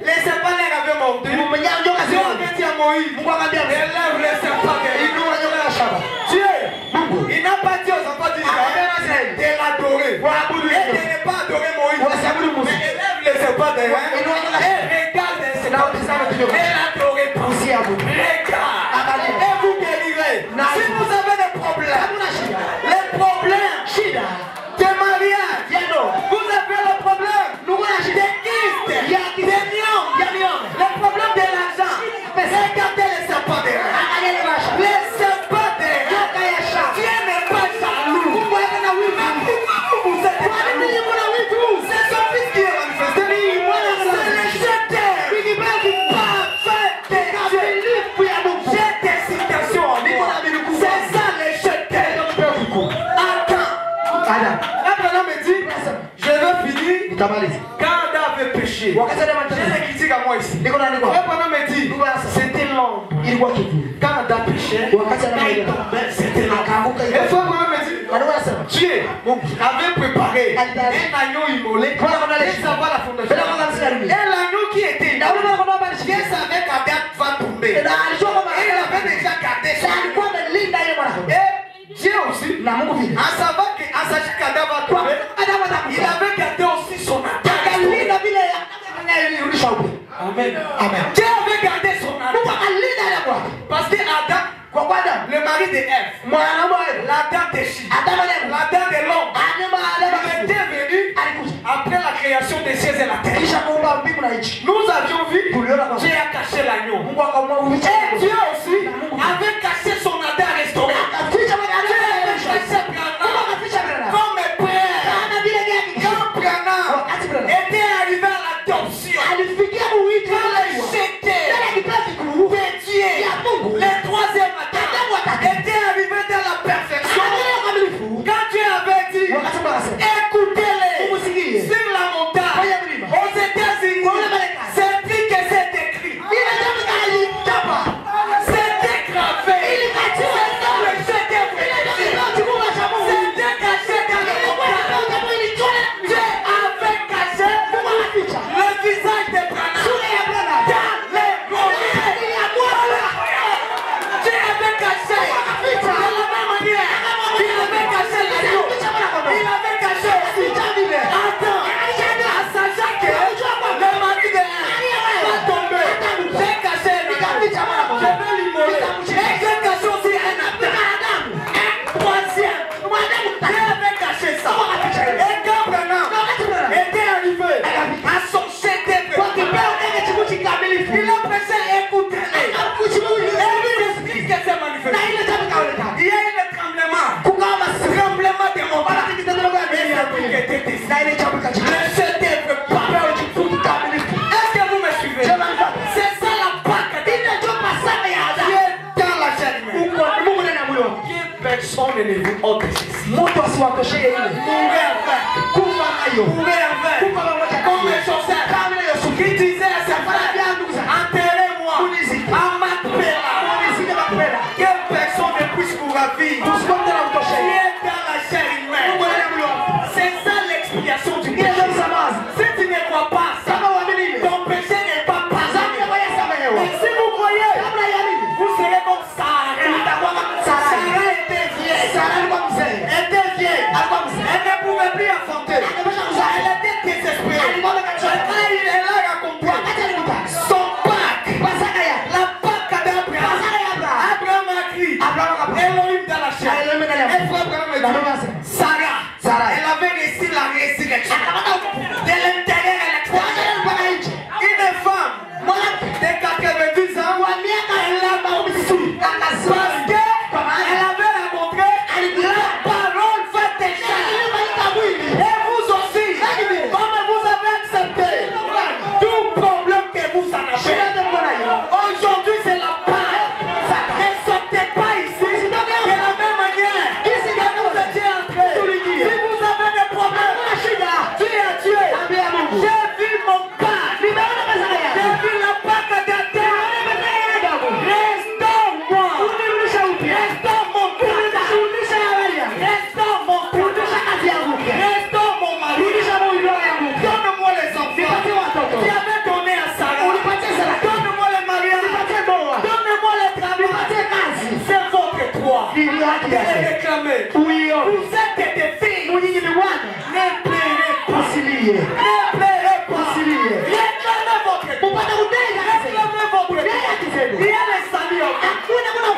Les serpents avaient monté. Dieu avait dit à Moïse, élève les serpents. Dieu, il n'a pas dit aux enfants d'Israël de l'adorer et de ne pas adorer Moïse. Mais élève les serpents derrière et regarde les serpents et l'adorer pour vous. Regarde et vous guérirez. Si vous avez des problèmes, les problèmes de mariage, vous avez le problème des kystes, des myomes, le problème de l'argent. Regardez les serpents derrière. Les serpents derrière. Dieu n'est pas jaloux. Vous êtes c'est son fils qui est manifesté. C'est le jeteur. J'ai des citations en moi. C'est ça le jeteur. Attends. Abraham me dit, je veux finir. Quand Adam avait péché, j'ai des critiques à moi ici. Abraham me dit, c'était long. Quand Adam péchait, c'était long. Et Abraham me dit, Dieu avait préparé un agneau immolé et ça va la fondation. Et l'agneau qui était immolé, Dieu savait qu'Adam va tomber. Et il avait déjà gardé ça. Et Dieu aussi, en sachant qu'Adam va tomber, il avait gardé aussi son Adam. Amen. Dieu avait gardé son Adam. Parce que Adam, le mari de Ève, l'Adam de Chine, l'Adam de l'homme, il était venu après la création des cieux et la terre. Nous avions vu, Dieu a caché l'agneau. Et Dieu aussi avait caché son Adam restauré. Dieu avait caché Branham comme père. Quand Branham était arrivé à l'adoption, quand les jetés de Dieu, les troisième Adam était arrivé dans la perfection. Quand Dieu avait dit, écoutez-les sur la montagne, aux États-Unis, c'est écrit que c'est écrit. C'est dégravé. C'était caché dans le montagne. Dieu avait caché le visage de Branham dans les rochers. Dieu avait caché de la même manière. Il avait caché l'agneau. Il avait caché aussi. Attends, à sachant que le mari de Ève va tomber. J'ai caché l'agneau. Je vais l'immoler. Et j'ai caché aussi un Adam. Un troisième. Dieu avait caché ça. Et quand Branham était arrivé à son chef-d'œuvre, il a pressé écouter-les. Et lui explique que c'est manifesté. Il y a eu le tremblement. Tremblement de mon bras. Et il a pris que t'es ici. Le chef-d'œuvre parle. Est-ce que vous me suivez? C'est ça la Pâque. Dieu dans la chair humaine. Personne ne vous ôte ceci. Mourrez avec. Comme les chaussettes qui disaient à sa frère, enterrez-moi à Macpéla. Que personne ne puisse vous ravir. Qui est dans la chair humaine. C'est ça l'explication du péché. Si tu ne crois pas ça, ton péché n'est pas passé. Mais si vous croyez, vous serez comme Sarah. Sarah était vieille. Elle ne pouvait plus enfanter. Elle était désespérée. Elle a raconté son Pâque. La Pâque d'Abraham. Abraham a crié. Elohim dans la chair. Sarah, elle avait réussi la résurrection. De l'intérieur à l'extérieur. Une femme de 90 ans, elle a aussi. Parce qu'elle avait rencontré la parole faite des chair. Et vous aussi, comme vous avez accepté tout problème que vous en avez. Aujourd'hui, c'est la part. Ne sortez pas ici de la même manière que vous étiez entrés. Si vous avez des problèmes, Dieu a Dieu. J'ai vu mon Père. J'ai vu la Pâque de la terre. Restaure-moi. Restaure mon Père. Restaure mon Père. Restaure mon mari. Donne-moi les enfants. Tu avais donné à usilie. Ne pleurez pas. Usilie. Réclamez votre droit. Upate kudai haki zenu. Réclamez votre droit. Kudai haki zenu. Il y a les saluts. Hakuna kuna